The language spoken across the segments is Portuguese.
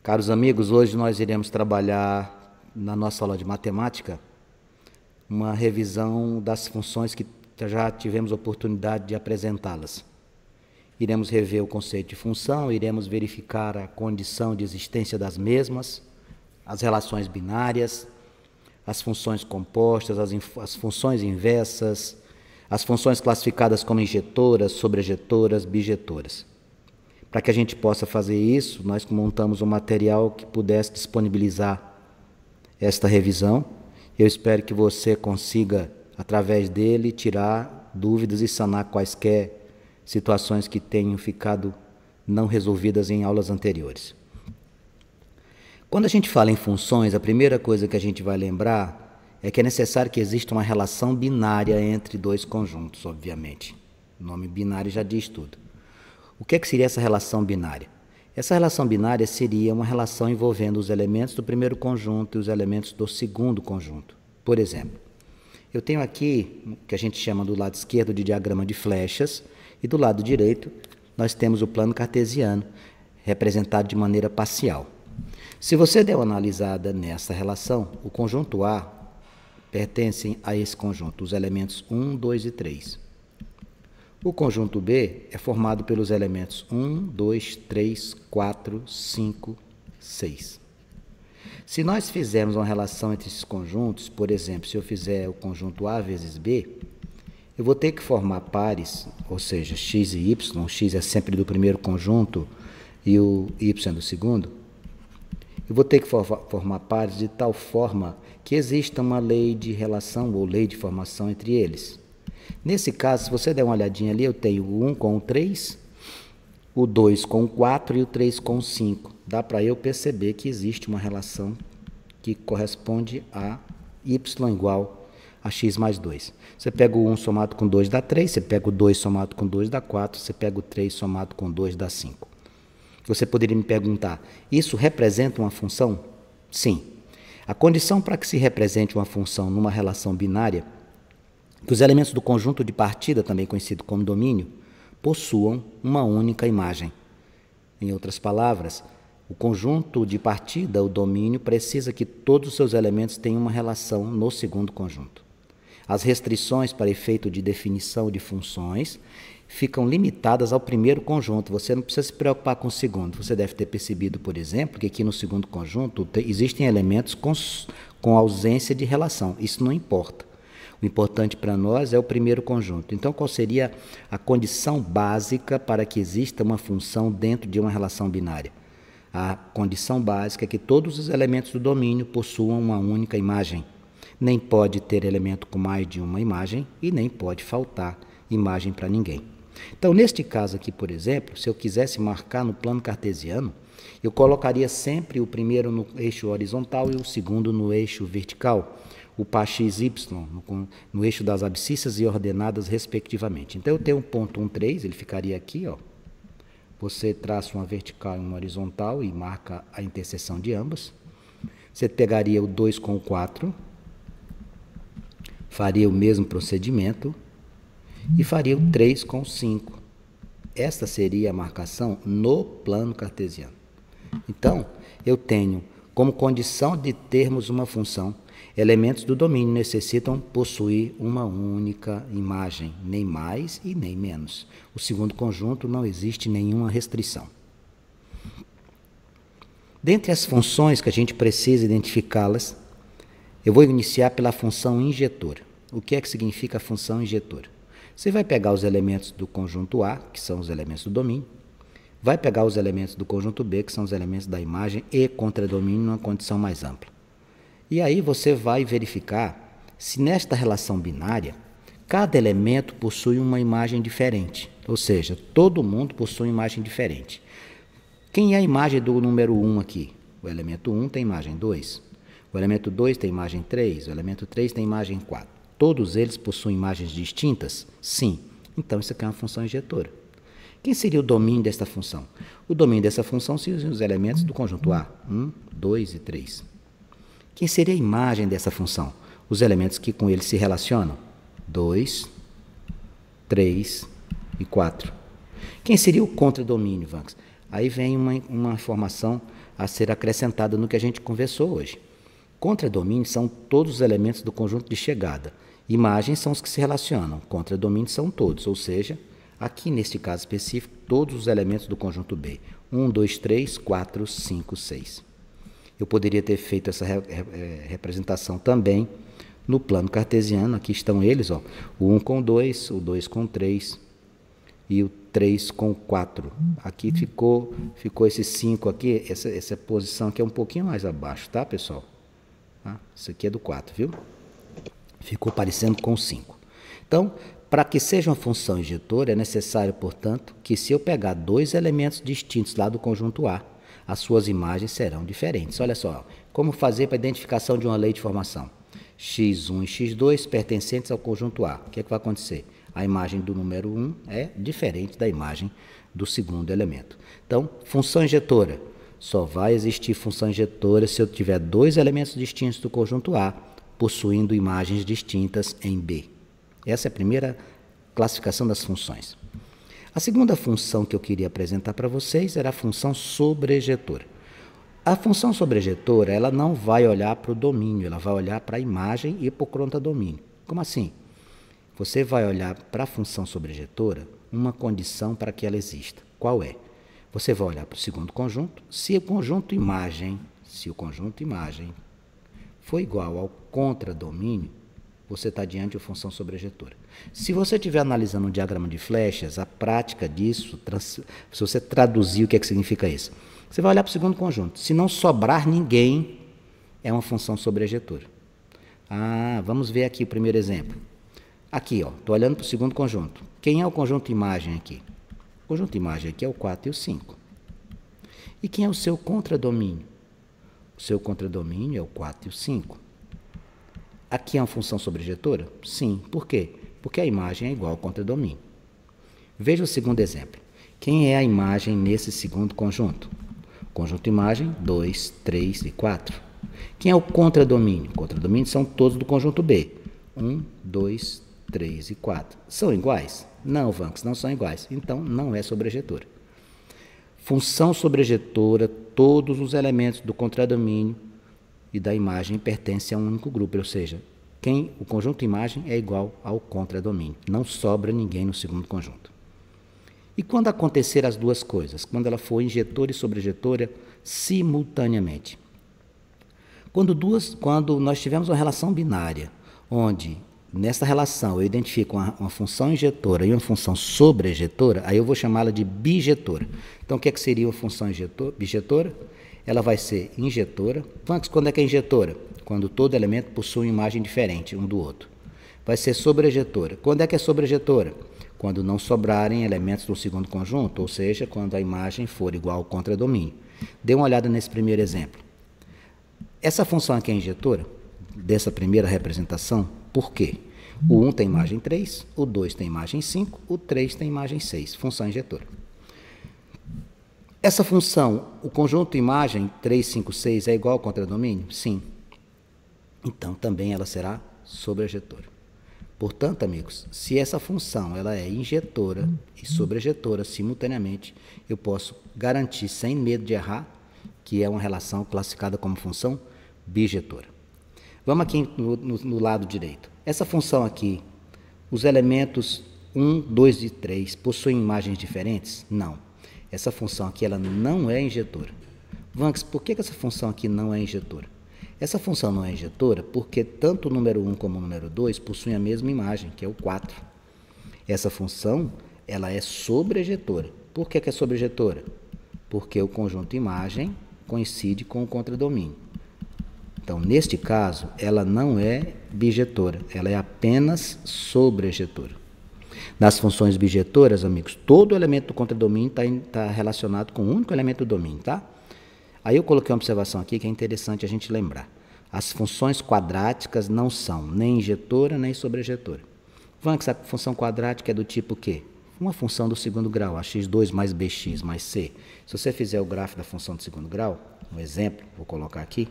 Caros amigos, hoje nós iremos trabalhar na nossa aula de matemática uma revisão das funções que já tivemos oportunidade de apresentá-las. Iremos rever o conceito de função, iremos verificar a condição de existência das mesmas, as relações binárias, as funções compostas, as funções inversas, as funções classificadas como injetoras, sobrejetoras, bijetoras. Para que a gente possa fazer isso, nós montamos um material que pudesse disponibilizar esta revisão. Eu espero que você consiga, através dele, tirar dúvidas e sanar quaisquer situações que tenham ficado não resolvidas em aulas anteriores. Quando a gente fala em funções, a primeira coisa que a gente vai lembrar é que é necessário que exista uma relação binária entre dois conjuntos, obviamente. O nome binário já diz tudo. O que seria essa relação binária? Essa relação binária seria uma relação envolvendo os elementos do primeiro conjunto e os elementos do segundo conjunto. Por exemplo, eu tenho aqui o que a gente chama do lado esquerdo de diagrama de flechas e do lado direito nós temos o plano cartesiano, representado de maneira parcial. Se você der uma analisada nessa relação, o conjunto A pertence a esse conjunto, os elementos 1, 2 e 3. O conjunto B é formado pelos elementos 1, 2, 3, 4, 5, 6. Se nós fizermos uma relação entre esses conjuntos, por exemplo, se eu fizer o conjunto A vezes B, eu vou ter que formar pares, ou seja, x e y, x é sempre do primeiro conjunto e o y é do segundo. Eu vou ter que formar pares de tal forma que exista uma lei de relação ou lei de formação entre eles. Nesse caso, se você der uma olhadinha ali, eu tenho o 1 com o 3, o 2 com o 4 e o 3 com o 5. Dá para eu perceber que existe uma relação que corresponde a y igual a x mais 2. Você pega o 1 somado com 2 dá 3, você pega o 2 somado com 2 dá 4, você pega o 3 somado com 2 dá 5. Você poderia me perguntar, isso representa uma função? Sim. A condição para que se represente uma função numa relação binária que os elementos do conjunto de partida, também conhecido como domínio, possuam uma única imagem. Em outras palavras, o conjunto de partida, o domínio, precisa que todos os seus elementos tenham uma relação no segundo conjunto. As restrições para efeito de definição de funções ficam limitadas ao primeiro conjunto. Você não precisa se preocupar com o segundo. Você deve ter percebido, por exemplo, que aqui no segundo conjunto existem elementos com ausência de relação. Isso não importa. O importante para nós é o primeiro conjunto. Então, qual seria a condição básica para que exista uma função dentro de uma relação binária? A condição básica é que todos os elementos do domínio possuam uma única imagem. Nem pode ter elemento com mais de uma imagem e nem pode faltar imagem para ninguém. Então, neste caso aqui, por exemplo, se eu quisesse marcar no plano cartesiano, eu colocaria sempre o primeiro no eixo horizontal e o segundo no eixo vertical, o par x, y, no eixo das abscissas e ordenadas, respectivamente. Então, eu tenho um ponto 1, 3, ele ficaria aqui, ó. Você traça uma vertical e uma horizontal e marca a interseção de ambas. Você pegaria o 2 com o 4, faria o mesmo procedimento e faria o 3 com o 5. Esta seria a marcação no plano cartesiano. Então, eu tenho como condição de termos uma função, elementos do domínio necessitam possuir uma única imagem, nem mais e nem menos. O segundo conjunto não existe nenhuma restrição. Dentre as funções que a gente precisa identificá-las, eu vou iniciar pela função injetora. O que é que significa a função injetora? Você vai pegar os elementos do conjunto A, que são os elementos do domínio, vai pegar os elementos do conjunto B, que são os elementos da imagem, e contradomínio numa condição mais ampla. E aí você vai verificar se nesta relação binária, cada elemento possui uma imagem diferente. Ou seja, todo mundo possui uma imagem diferente. Quem é a imagem do número 1 aqui? O elemento 1 tem imagem 2. O elemento 2 tem imagem 3. O elemento 3 tem imagem 4. Todos eles possuem imagens distintas? Sim. Então, isso aqui é uma função injetora. Quem seria o domínio desta função? O domínio dessa função seriam os elementos do conjunto A, 1, 2 e 3. Quem seria a imagem dessa função? Os elementos que com ele se relacionam? 2, 3 e 4. Quem seria o contradomínio, Vanks? Aí vem uma informação a ser acrescentada no que a gente conversou hoje. Contradomínios são todos os elementos do conjunto de chegada. Imagens são os que se relacionam. Contradomínios são todos, ou seja, aqui neste caso específico, todos os elementos do conjunto B. 1, 2, 3, 4, 5, 6. Eu poderia ter feito essa representação também no plano cartesiano. Aqui estão eles, ó, o 1 com 2, o 2 com 3 e o 3 com 4. Aqui ficou esse 5 aqui, essa posição aqui é um pouquinho mais abaixo, tá, pessoal? Tá? Isso aqui é do 4, viu? Ficou parecendo com 5. Então, para que seja uma função injetora, é necessário, portanto, que se eu pegar dois elementos distintos lá do conjunto A, as suas imagens serão diferentes. Olha só, como fazer para a identificação de uma lei de formação. x1 e x2 pertencentes ao conjunto A. O que é que vai acontecer? A imagem do número 1 é diferente da imagem do segundo elemento. Então, função injetora. Só vai existir função injetora se eu tiver dois elementos distintos do conjunto A, possuindo imagens distintas em B. Essa é a primeira classificação das funções. A segunda função que eu queria apresentar para vocês era a função sobrejetora. A função sobrejetora, ela não vai olhar para o domínio, ela vai olhar para a imagem e para o contradomínio. Como assim? Você vai olhar para a função sobrejetora uma condição para que ela exista. Qual é? Você vai olhar para o segundo conjunto, se o conjunto imagem for igual ao contradomínio, você está diante de uma função sobrejetora. Se você estiver analisando um diagrama de flechas, a prática disso, se você traduzir o que é que significa isso, você vai olhar para o segundo conjunto. Se não sobrar ninguém, é uma função sobrejetora. Vamos ver aqui o primeiro exemplo. Aqui, estou olhando para o segundo conjunto. Quem é o conjunto imagem aqui? O conjunto imagem aqui é o 4 e o 5. E quem é o seu contradomínio? O seu contradomínio é o 4 e o 5. Aqui é uma função sobrejetora? Sim. Por quê? Porque a imagem é igual ao contradomínio. Veja o segundo exemplo. Quem é a imagem nesse segundo conjunto? Conjunto imagem, 2, 3 e 4. Quem é o contradomínio? O contradomínio são todos do conjunto B. 1, 2, 3 e 4. São iguais? Não, Vanks, não são iguais. Então, não é sobrejetora. Função sobrejetora, todos os elementos do contradomínio e da imagem pertencem a um único grupo, ou seja, o conjunto imagem é igual ao contradomínio. Não sobra ninguém no segundo conjunto. E quando acontecer as duas coisas? Quando ela for injetora e sobrejetora simultaneamente. Quando nós tivermos uma relação binária, onde nessa relação eu identifico uma função injetora e uma função sobrejetora, aí eu vou chamá-la de bijetora. Então, o que seria uma função bijetora? Ela vai ser injetora. Quando é que é injetora? Quando todo elemento possui uma imagem diferente um do outro. Vai ser sobrejetora. Quando é que é sobrejetora? Quando não sobrarem elementos do segundo conjunto, ou seja, quando a imagem for igual ao contradomínio. Dê uma olhada nesse primeiro exemplo. Essa função aqui é injetora, dessa primeira representação, por quê? O 1 tem imagem 3, o 2 tem imagem 5, o 3 tem imagem 6, função injetora. Essa função, o conjunto imagem 3, 5, 6 é igual ao contradomínio? Sim. Então, também ela será sobrejetora. Portanto, amigos, se essa função ela é injetora e sobrejetora simultaneamente, eu posso garantir, sem medo de errar, que é uma relação classificada como função bijetora. Vamos aqui no lado direito. Essa função aqui, os elementos 1, 2 e 3 possuem imagens diferentes? Não. Essa função aqui ela não é injetora. Vanks, por que essa função aqui não é injetora? Essa função não é injetora porque tanto o número 1 como o número 2 possuem a mesma imagem, que é o 4. Essa função ela é sobrejetora. Por que é sobrejetora? Porque o conjunto imagem coincide com o contradomínio. Então, neste caso, ela não é bijetora, ela é apenas sobrejetora. Nas funções bijetoras, amigos, todo elemento do contradomínio está relacionado com o único elemento do domínio, tá? Aí eu coloquei uma observação aqui que é interessante a gente lembrar. As funções quadráticas não são nem injetora nem sobrejetora. Vanks, a função quadrática é do tipo quê? Uma função do segundo grau, ax2 mais bx mais c. Se você fizer o gráfico da função do segundo grau, um exemplo, vou colocar aqui.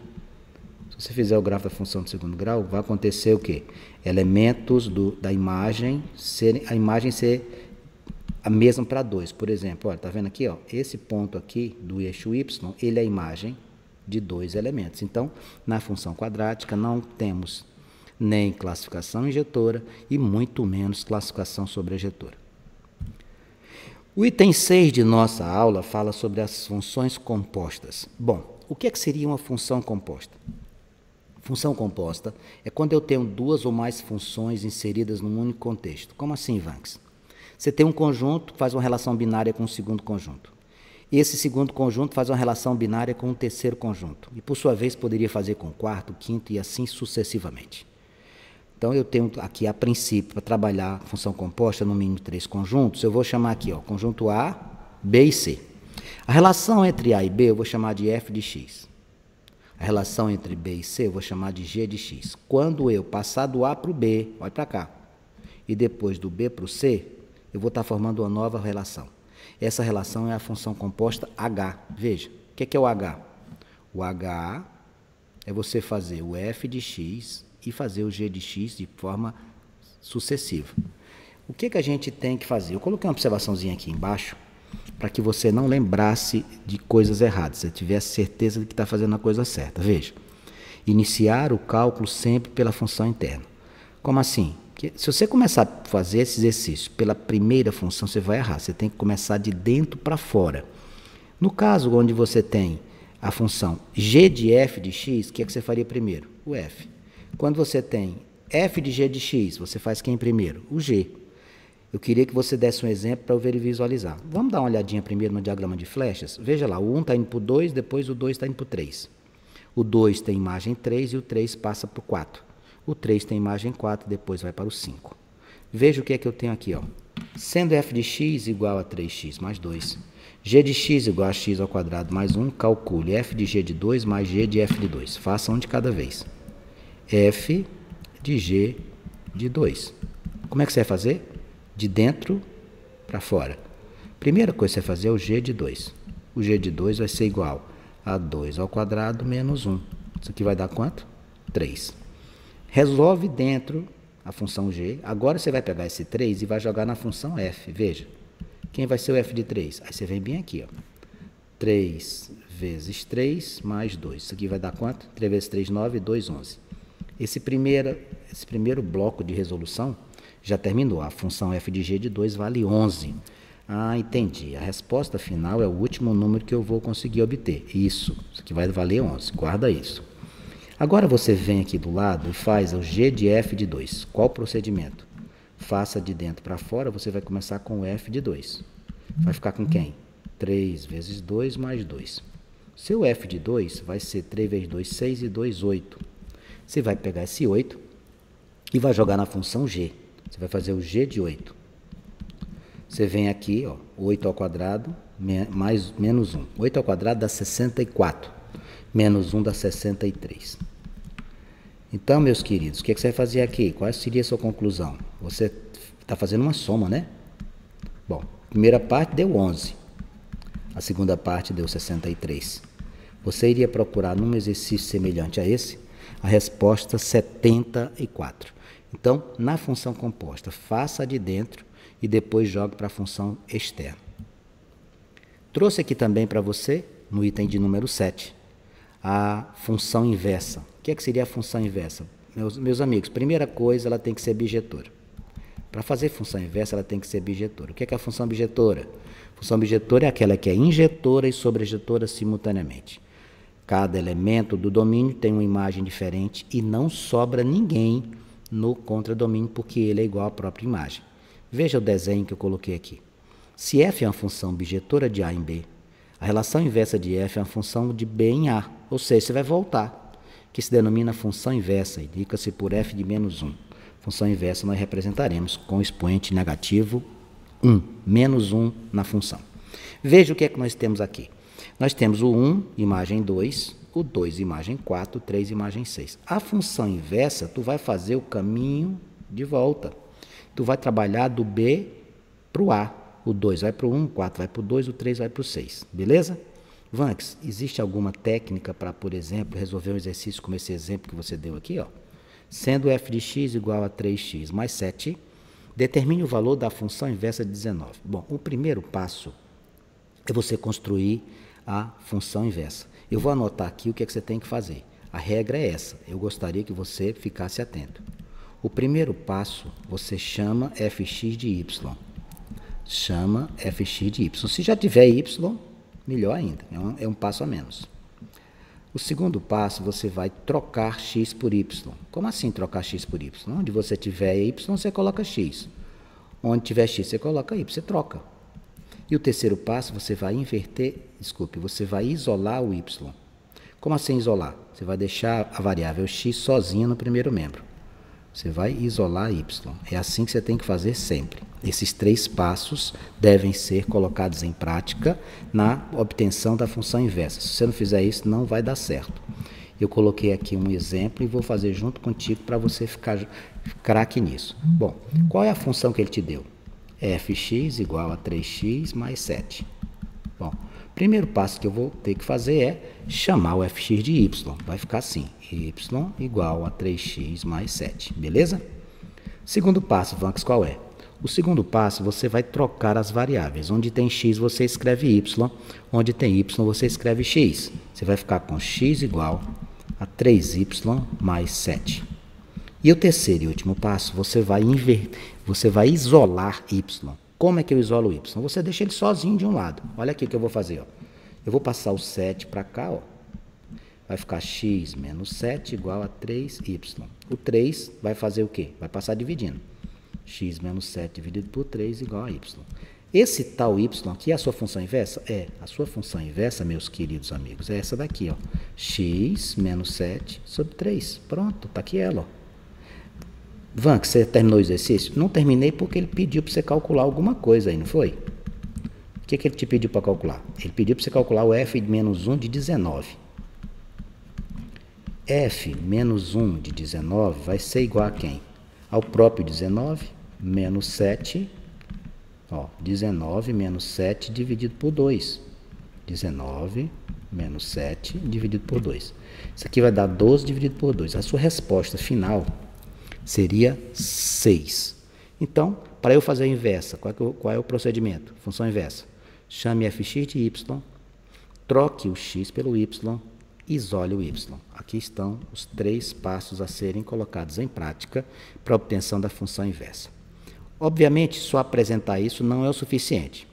Se você fizer o gráfico da função do segundo grau, vai acontecer o quê? Elementos da imagem, a imagem ser A mesma para 2, por exemplo, olha, tá vendo aqui, ó, esse ponto aqui do eixo y, ele é a imagem de 2 elementos. Então, na função quadrática não temos nem classificação injetora e muito menos classificação sobrejetora. O item 6 de nossa aula fala sobre as funções compostas. Bom, o que seria uma função composta? Função composta é quando eu tenho duas ou mais funções inseridas num único contexto. Como assim, Vanks? Você tem um conjunto que faz uma relação binária com o segundo conjunto. Esse segundo conjunto faz uma relação binária com o terceiro conjunto. E, por sua vez, poderia fazer com o quarto, quinto e assim sucessivamente. Então, eu tenho aqui, a princípio, para trabalhar a função composta, no mínimo 3 conjuntos, eu vou chamar aqui, ó, conjunto A, B e C. A relação entre A e B eu vou chamar de f de x. A relação entre B e C eu vou chamar de g de x. Quando eu passar do A para o B, olha para cá, e depois do B para o C, eu vou estar formando uma nova relação. Essa relação é a função composta H. Veja, o que é o H? O H é você fazer o f de x e fazer o g de x de forma sucessiva. O que a gente tem que fazer? Eu coloquei uma observaçãozinha aqui embaixo para que você não lembrasse de coisas erradas, você tivesse certeza de que está fazendo a coisa certa. Veja, iniciar o cálculo sempre pela função interna. Como assim? Que se você começar a fazer esse exercício pela primeira função, você vai errar. Você tem que começar de dentro para fora. No caso onde você tem a função g de f de x, o que você faria primeiro? O f. Quando você tem f de g de x, você faz quem primeiro? O g. Eu queria que você desse um exemplo para eu ver e visualizar. Vamos dar uma olhadinha primeiro no diagrama de flechas? Veja lá, o 1 está indo para o 2, depois o 2 está indo para o 3. O 2 tem imagem 3 e o 3 passa para o 4. O 3 tem imagem 4, depois vai para o 5. Veja o que é que eu tenho aqui, ó. Sendo f de x igual a 3x mais 2, g de x igual a x ao quadrado mais 1, calcule f de g de 2 mais g de f de 2. Faça um de cada vez. F de g de 2. Como é que você vai fazer? De dentro para fora. Primeira coisa que você vai fazer é o g de 2. O g de 2 vai ser igual a 2 ao quadrado menos 1. Isso aqui vai dar quanto? 3. Resolve dentro a função g. Agora você vai pegar esse 3 e vai jogar na função f. Veja, quem vai ser o f de 3? Aí você vem bem aqui, ó. 3 vezes 3 mais 2. Isso aqui vai dar quanto? 3 vezes 3, 9, 2, 11. Esse primeiro bloco de resolução já terminou. A função f de g de 2 vale 11. Ah, entendi. A resposta final é o último número que eu vou conseguir obter. Isso aqui vai valer 11. Guarda isso. Agora você vem aqui do lado e faz o g de f de 2. Qual o procedimento? Faça de dentro para fora, você vai começar com o f de 2. Vai ficar com quem? 3 vezes 2 mais 2. Seu f de 2 vai ser 3 vezes 2, 6 e 2, 8. Você vai pegar esse 8 e vai jogar na função g. Você vai fazer o g de 8. Você vem aqui, ó, 8 ao quadrado mais menos 1. 8 ao quadrado dá 64. Menos 1 dá 63. Então, meus queridos, o que você vai fazer aqui? Qual seria a sua conclusão? Você está fazendo uma soma, né? Bom, a primeira parte deu 11. A segunda parte deu 63. Você iria procurar num exercício semelhante a esse a resposta 74. Então, na função composta, faça de dentro e depois jogue para a função externa. Trouxe aqui também para você, no item de número 7, a função inversa. O que seria a função inversa? Meus amigos, primeira coisa, ela tem que ser bijetora. Para fazer função inversa, ela tem que ser bijetora. O que é a função bijetora? A função bijetora é aquela que é injetora e sobrejetora simultaneamente. Cada elemento do domínio tem uma imagem diferente e não sobra ninguém no contradomínio porque ele é igual à própria imagem. Veja o desenho que eu coloquei aqui. Se f é uma função bijetora de A em B, a relação inversa de f é uma função de B em A, ou seja, você vai voltar, que se denomina função inversa, indica-se por f de menos 1. Função inversa nós representaremos com expoente negativo 1, menos 1 na função. Veja o que é que nós temos aqui. Nós temos o 1, imagem 2, o 2, imagem 4, o 3, imagem 6. A função inversa, tu vai fazer o caminho de volta. Tu vai trabalhar do B para o A. O 2 vai para o 1, o 4 vai para o 2, o 3 vai para o 6. Beleza? Vanks, existe alguma técnica para, por exemplo, resolver um exercício como esse exemplo que você deu aqui, ó? Sendo f de x igual a 3x mais 7, Determine o valor da função inversa de 19. Bom, o primeiro passo é você construir a função inversa. Eu vou anotar aqui o que é que você tem que fazer. A regra é essa. Eu gostaria que você ficasse atento. O primeiro passo, você chama fx de y. Chama fx de y. Se já tiver y, melhor ainda. É um passo a menos. O segundo passo, você vai trocar x por y. Como assim trocar x por y? Onde você tiver y, você coloca x. Onde tiver x, você coloca y, você troca. E o terceiro passo, você vai você vai isolar o y. Como assim isolar? Você vai deixar a variável x sozinha no primeiro membro. Você vai isolar y. É assim que você tem que fazer sempre. Esses 3 passos devem ser colocados em prática na obtenção da função inversa. Se você não fizer isso, não vai dar certo. Eu coloquei aqui um exemplo e vou fazer junto contigo para você ficar craque nisso. Bom, qual é a função que ele te deu? Fx igual a 3x mais 7. Bom, primeiro passo que eu vou ter que fazer é chamar o fx de y. Vai ficar assim, y igual a 3x mais 7, beleza? Segundo passo, Vanks, qual é? O segundo passo, você vai trocar as variáveis. Onde tem x, você escreve y. Onde tem y, você escreve x. Você vai ficar com x igual a 3y mais 7. E o terceiro e último passo, você vai isolar y. Como é que eu isolo y? Você deixa ele sozinho de um lado. Olha aqui o que eu vou fazer. Ó. Eu vou passar o 7 para cá. Ó. Vai ficar x menos 7 igual a 3y. O 3 vai fazer o quê? Vai passar dividindo. X menos 7 dividido por 3 igual a y. Esse tal y aqui é a sua função inversa? É. A sua função inversa, meus queridos amigos, é essa daqui. Ó. X menos 7 sobre 3. Pronto, está aqui ela. Ó. Vanks, você terminou o exercício? Não terminei porque ele pediu para você calcular alguma coisa aí, não foi? O que ele te pediu para calcular? Ele pediu para você calcular o f menos 1 de 19. F menos 1 de 19 vai ser igual a quem? Ao próprio 19 menos 7. Ó, 19 menos 7 dividido por 2. 19 menos 7 dividido por 2. Isso aqui vai dar 12 dividido por 2. A sua resposta final seria 6. Então, para eu fazer a inversa, qual é o procedimento? Função inversa. Chame fx de y, troque o x pelo y, isole o y. Aqui estão os 3 passos a serem colocados em prática para a obtenção da função inversa. Obviamente, só apresentar isso não é o suficiente.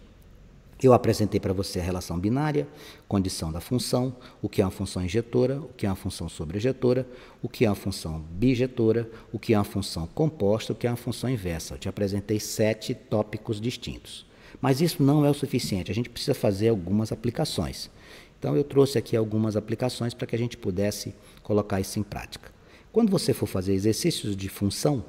Eu apresentei para você a relação binária, condição da função, o que é uma função injetora, o que é uma função sobrejetora, o que é uma função bijetora, o que é uma função composta, o que é uma função inversa. Eu te apresentei 7 tópicos distintos. Mas isso não é o suficiente, a gente precisa fazer algumas aplicações. Então, eu trouxe aqui algumas aplicações para que a gente pudesse colocar isso em prática. Quando você for fazer exercícios de função,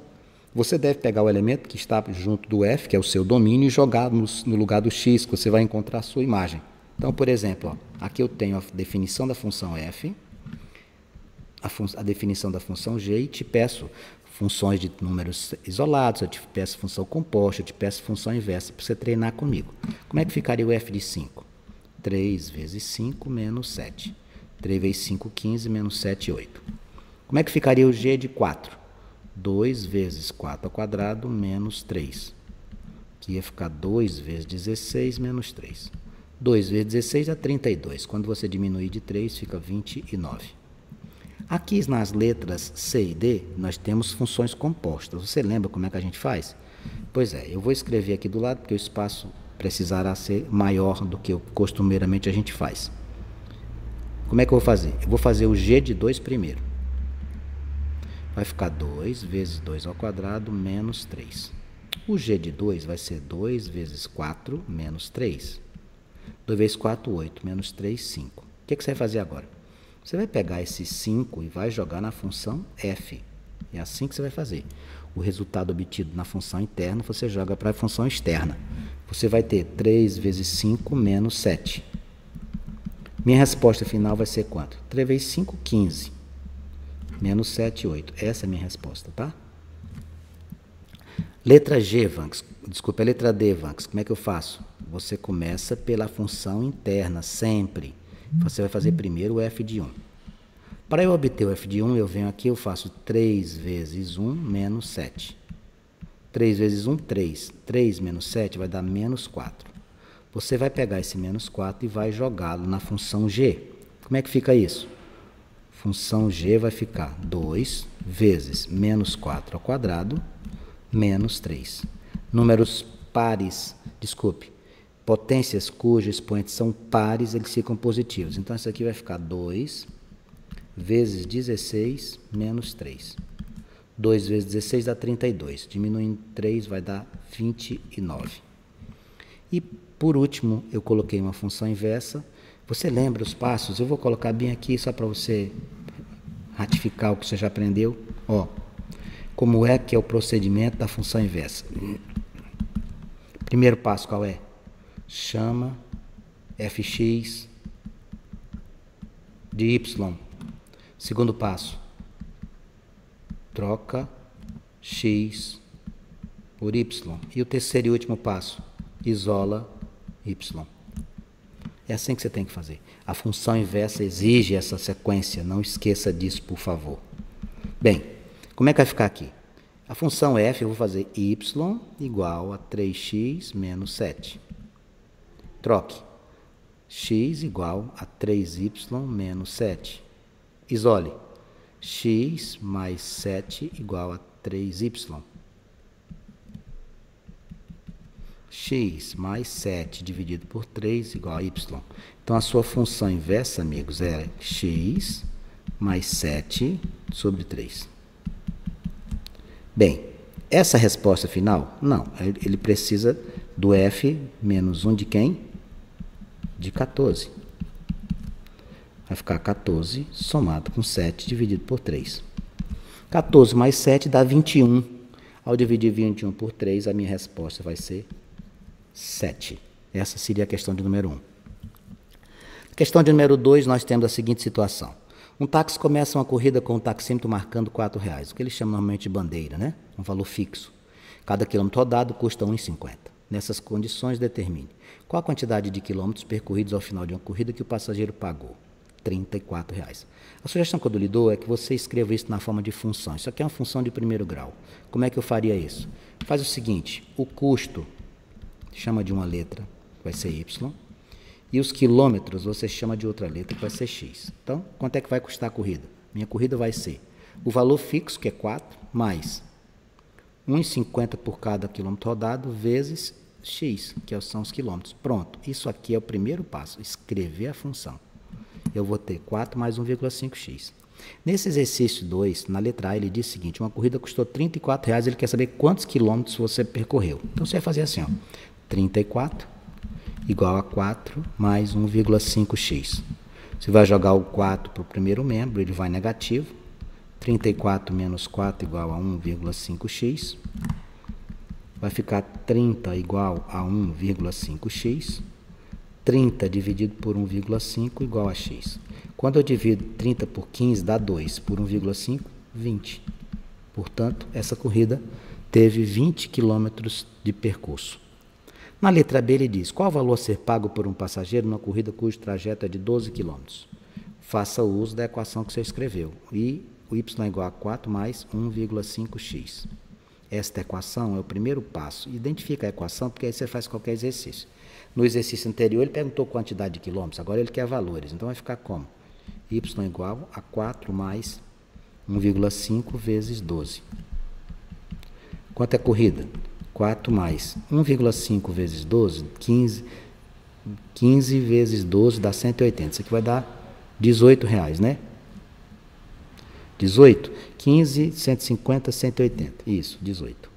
você deve pegar o elemento que está junto do f, que é o seu domínio, e jogar no lugar do x, que você vai encontrar a sua imagem. Então, por exemplo, ó, aqui eu tenho a definição da função f, a definição da função g, e te peço funções de números isolados, eu te peço função composta, eu te peço função inversa, para você treinar comigo. Como é que ficaria o f de 5? 3 vezes 5 menos 7. 3 vezes 5, 15, menos 7, 8. Como é que ficaria o g de 4? 2 vezes 4 ao quadrado menos 3. Que ia ficar 2 vezes 16 menos 3. 2 vezes 16 é 32. Quando você diminuir de 3, fica 29. Aqui nas letras C e D, nós temos funções compostas. Você lembra como é que a gente faz? Pois é, eu vou escrever aqui do lado, porque o espaço precisará ser maior do que costumeiramente a gente faz. Como é que eu vou fazer? Eu vou fazer o g de 2 primeiro. Vai ficar 2 vezes 2 ao quadrado menos 3. O g de 2 vai ser 2 vezes 4 menos 3. 2 vezes 4, 8, menos 3, 5. O que você vai fazer agora? Você vai pegar esse 5 e vai jogar na função f. É assim que você vai fazer. O resultado obtido na função interna, você joga para a função externa. Você vai ter 3 vezes 5 menos 7. Minha resposta final vai ser quanto? 3 vezes 5, 15. Menos 7, 8. Essa é a minha resposta, tá? Letra G, Vanks. Desculpa, letra D, Vanks. Como é que eu faço? Você começa pela função interna, sempre. Você vai fazer primeiro o f de 1. Para eu obter o f de 1, eu venho aqui, eu faço 3 vezes 1 menos 7. 3 vezes 1, 3. 3 menos 7 vai dar menos 4. Você vai pegar esse menos 4 e vai jogá-lo na função g. Como é que fica isso? Função g vai ficar 2 vezes menos 4 ao quadrado, menos 3. Números pares, desculpe, potências cujos expoentes são pares, eles ficam positivos. Então, isso aqui vai ficar 2 vezes 16 menos 3. 2 vezes 16 dá 32. Diminuindo 3 vai dar 29. E, por último, eu coloquei uma função inversa. Você lembra os passos? Eu vou colocar bem aqui só para você ratificar o que você já aprendeu. Ó, como é que é o procedimento da função inversa? Primeiro passo qual é? Chama fx de y. Segundo passo, troca x por y. E o terceiro e último passo, isola y. É assim que você tem que fazer. A função inversa exige essa sequência, não esqueça disso, por favor. Bem, como é que vai ficar aqui? A função f, eu vou fazer y igual a 3x menos 7. Troque. X igual a 3y menos 7. Isole. X mais 7 igual a 3y. X mais 7 dividido por 3 igual a y. Então, a sua função inversa, amigos, é x mais 7 sobre 3. Bem, essa resposta final, não, ele precisa do f menos 1 de quem? De 14. Vai ficar 14 somado com 7 dividido por 3. 14 mais 7 dá 21. Ao dividir 21 por 3, a minha resposta vai ser 7. Essa seria a questão de número 1. Questão de número 2, nós temos a seguinte situação. Um táxi começa uma corrida com um taxímetro marcando R$4, o que eles chamam normalmente de bandeira, né? Um valor fixo. Cada quilômetro rodado custa R$1,50. Nessas condições, determine qual a quantidade de quilômetros percorridos ao final de uma corrida que o passageiro pagou. R$34. A sugestão que eu lhe dou é que você escreva isso na forma de função. Isso aqui é uma função de primeiro grau. Como é que eu faria isso? Faz o seguinte, o custo chama de uma letra, vai ser y, e os quilômetros você chama de outra letra, que vai ser x. Então, quanto é que vai custar a corrida? Minha corrida vai ser o valor fixo, que é 4, mais 1,50 por cada quilômetro rodado, vezes x, que são os quilômetros. Pronto, isso aqui é o primeiro passo, escrever a função. Eu vou ter 4 mais 1,5x. Nesse exercício 2, na letra A, ele diz o seguinte, uma corrida custou R$34, ele quer saber quantos quilômetros você percorreu. Então, você vai fazer assim, ó, 34 igual a 4 mais 1,5x. Você vai jogar o 4 para o primeiro membro, ele vai negativo. 34 menos 4 igual a 1,5x. Vai ficar 30 igual a 1,5x. 30 dividido por 1,5 igual a x. Quando eu divido 30 por 15, dá 2. Por 1,5, 20. Portanto, essa corrida teve 20 quilômetros de percurso. Na letra B, ele diz, qual o valor a ser pago por um passageiro numa corrida cujo trajeto é de 12 km? Faça o uso da equação que você escreveu. E o y é igual a 4 mais 1,5x. Esta equação é o primeiro passo. Identifica a equação, porque aí você faz qualquer exercício. No exercício anterior, ele perguntou quantidade de quilômetros, agora ele quer valores. Então, vai ficar como? Y igual a 4 mais 1,5 vezes 12. Quanto é corrida? 4 mais 1,5 vezes 12, 15. 15 vezes 12 dá 180. Isso aqui vai dar R$18, né? 18, 15, 150, 180. Isso, 18.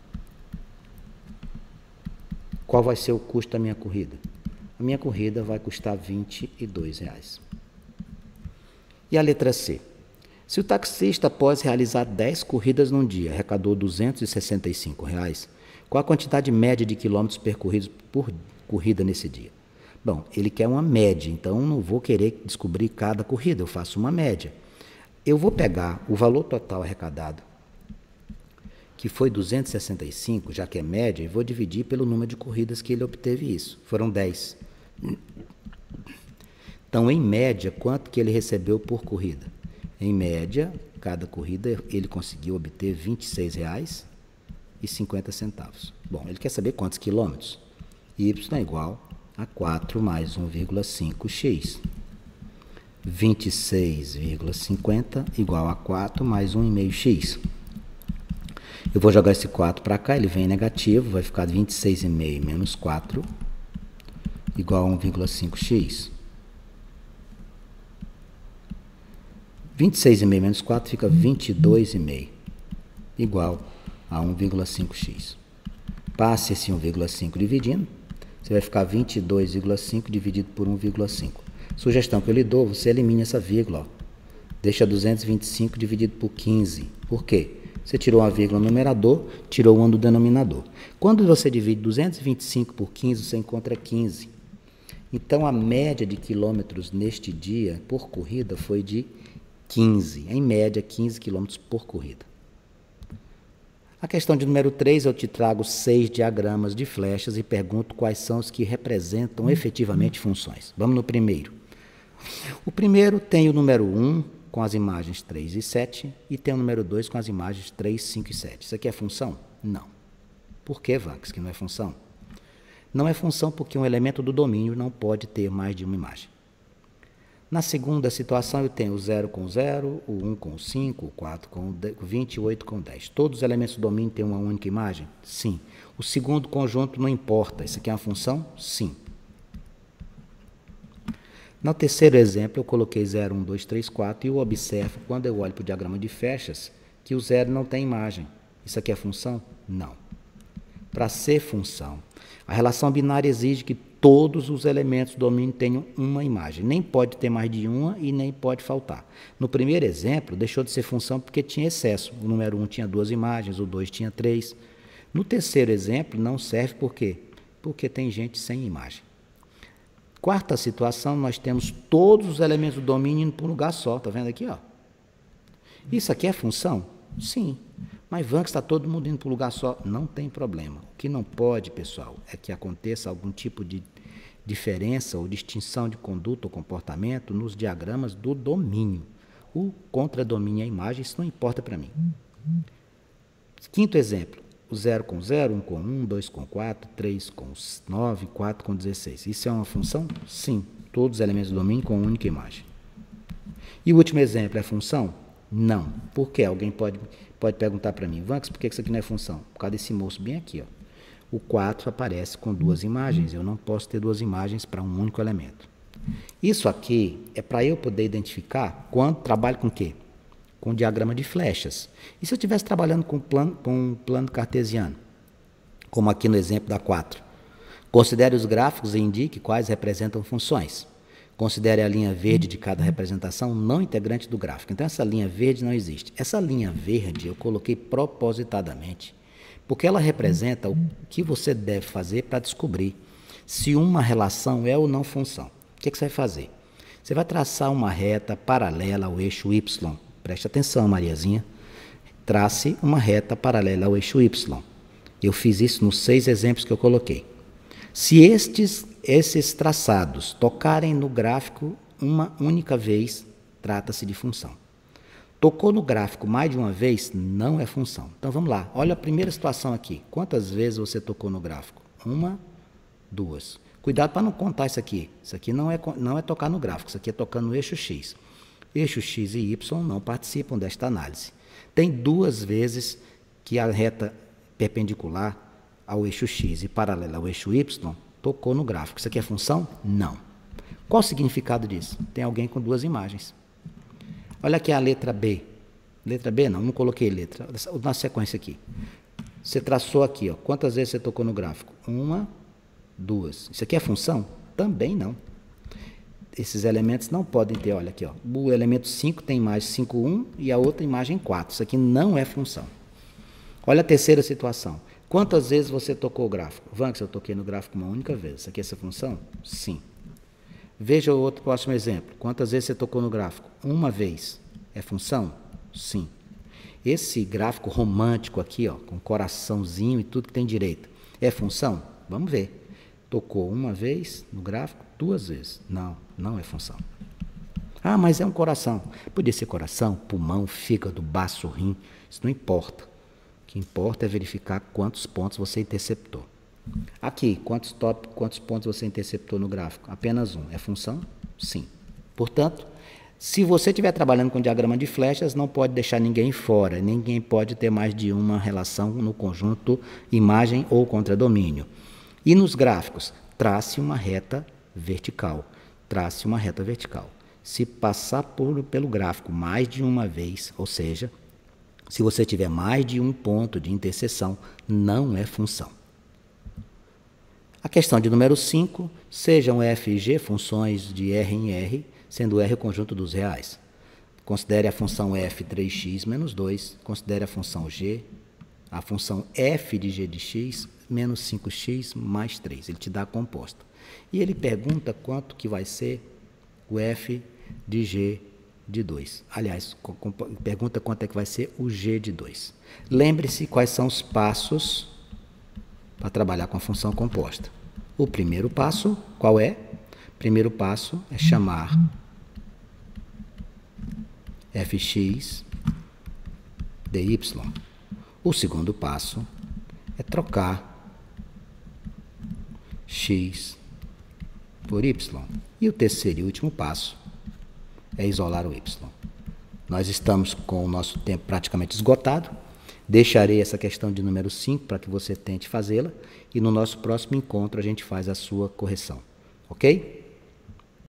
Qual vai ser o custo da minha corrida? A minha corrida vai custar R$22. E a letra C? Se o taxista, após realizar 10 corridas num dia, arrecadou R$265, qual a quantidade média de quilômetros percorridos por corrida nesse dia? Bom, ele quer uma média, então não vou querer descobrir cada corrida, eu faço uma média. Eu vou pegar o valor total arrecadado, que foi 265, já que é média, e vou dividir pelo número de corridas que ele obteve isso. Foram 10. Então, em média, quanto que ele recebeu por corrida? Em média, cada corrida ele conseguiu obter R$26,50. R$1,50. Bom, ele quer saber quantos quilômetros. Y é igual a 4 mais 1,5x. 26,50 igual a 4 mais 1,5x. Eu vou jogar esse 4 para cá, ele vem negativo, vai ficar 26,5 menos 4 igual a 1,5x. 26,5 menos 4 fica 22,5 igual a 1,5x. Passe esse 1,5 dividindo, você vai ficar 22,5 dividido por 1,5. Sugestão que eu lhe dou, você elimina essa vírgula, ó. Deixa 225 dividido por 15. Por quê? Você tirou uma vírgula no numerador, tirou uma do denominador. Quando você divide 225 por 15, você encontra 15. Então, a média de quilômetros neste dia por corrida foi de 15. Em média, 15 quilômetros por corrida. A questão de número 3, eu te trago 6 diagramas de flechas e pergunto quais são os que representam efetivamente funções. Vamos no primeiro. O primeiro tem o número 1 com as imagens 3 e 7 e tem o número 2 com as imagens 3, 5 e 7. Isso aqui é função? Não. Por que, Vanks, que não é função? Não é função porque um elemento do domínio não pode ter mais de uma imagem. Na segunda situação, eu tenho o 0 com 0, o 1 com 5, o 4 com 20 e o 8 com 10. Todos os elementos do domínio têm uma única imagem? Sim. O segundo conjunto não importa. Isso aqui é uma função? Sim. No terceiro exemplo, eu coloquei 0, 1, 2, 3, 4 e eu observo, quando eu olho para o diagrama de flechas, que o 0 não tem imagem. Isso aqui é função? Não. Para ser função, a relação binária exige que todos os elementos do domínio tenham uma imagem. Nem pode ter mais de uma e nem pode faltar. No primeiro exemplo, deixou de ser função porque tinha excesso. O número 1 tinha 2 imagens, o 2 tinha 3. No terceiro exemplo, não serve por quê? Porque tem gente sem imagem. Quarta situação, nós temos todos os elementos do domínio indo para um lugar só. Está vendo aqui? Ó? Isso aqui é função? Sim. Mas Vanks, está todo mundo indo para um lugar só. Não tem problema. O que não pode, pessoal, é que aconteça algum tipo de diferença ou distinção de conduta ou comportamento nos diagramas do domínio. O contradomínio e a imagem, isso não importa para mim. Quinto exemplo. O 0 com 0, 1 com 1, 2 com 4, 3 com 9, 4 com 16. Isso é uma função? Sim. Todos os elementos do domínio com única imagem. E o último exemplo é função? Não. Por quê? Alguém pode perguntar para mim, Vanks, por que isso aqui não é função? Por causa desse moço bem aqui. Ó. O 4 aparece com 2 imagens. Eu não posso ter 2 imagens para um único elemento. Isso aqui é para eu poder identificar quando trabalho com o quê? Com diagrama de flechas. E se eu estivesse trabalhando com um plano cartesiano, como aqui no exemplo da 4? Considere os gráficos e indique quais representam funções. Considere a linha verde de cada representação não integrante do gráfico. Então, essa linha verde não existe. Essa linha verde eu coloquei propositadamente, porque ela representa o que você deve fazer para descobrir se uma relação é ou não função. O que você vai fazer? Você vai traçar uma reta paralela ao eixo Y. Preste atenção, Mariazinha. Trace uma reta paralela ao eixo Y. Eu fiz isso nos 6 exemplos que eu coloquei. Se esses traçados tocarem no gráfico uma única vez, trata-se de função. Tocou no gráfico mais de uma vez, não é função. Então, vamos lá. Olha a primeira situação aqui. Quantas vezes você tocou no gráfico? 1, 2. Cuidado para não contar isso aqui. Isso aqui não é tocar no gráfico, isso aqui é tocar no eixo X. Eixo X e Y não participam desta análise. Tem 2 vezes que a reta perpendicular ao eixo X e paralela ao eixo Y tocou no gráfico. Isso aqui é função? Não. Qual o significado disso? Tem alguém com 2 imagens. Olha aqui a letra B. Letra B não coloquei letra. Na sequência aqui. Você traçou aqui, ó. Quantas vezes você tocou no gráfico? 1, 2. Isso aqui é função? Também não. Esses elementos não podem ter, olha aqui, ó, o elemento 5 tem imagem 5, 1 e a outra imagem 4. Isso aqui não é função. Olha a terceira situação. Quantas vezes você tocou o gráfico? Vanks, eu toquei no gráfico uma única vez. Isso aqui é essa função? Sim. Veja o outro próximo exemplo. Quantas vezes você tocou no gráfico? Uma vez. É função? Sim. Esse gráfico romântico aqui, ó, com coraçãozinho e tudo que tem direito, é função? Vamos ver. Tocou uma vez no gráfico, 2 vezes. Não, não é função. Ah, mas é um coração. Podia ser coração, pulmão, fígado, baço, rim. Isso não importa. O que importa é verificar quantos pontos você interceptou. Aqui, quantos pontos você interceptou no gráfico? Apenas um. É função? Sim. Portanto, se você estiver trabalhando com diagrama de flechas, não pode deixar ninguém fora. Ninguém pode ter mais de uma relação no conjunto imagem ou contradomínio. E nos gráficos, trace uma reta vertical. Trace uma reta vertical. Se passar pelo gráfico mais de uma vez, ou seja, se você tiver mais de um ponto de interseção, não é função. A questão de número 5, sejam f e g funções de R em R, sendo R o conjunto dos reais. Considere a função f 3x menos 2, considere a função g, a função f de g de x menos 5x mais 3. Ele te dá a composta. E ele pergunta quanto que vai ser o f de g de 2. Aliás, pergunta quanto é que vai ser o g de 2. Lembre-se quais são os passos para trabalhar com a função composta. O primeiro passo, qual é? O primeiro passo é chamar fx dy. O segundo passo é trocar x por y. E o terceiro e último passo é isolar o y. Nós estamos com o nosso tempo praticamente esgotado. Deixarei essa questão de número 5 para que você tente fazê-la e no nosso próximo encontro a gente faz a sua correção. Ok?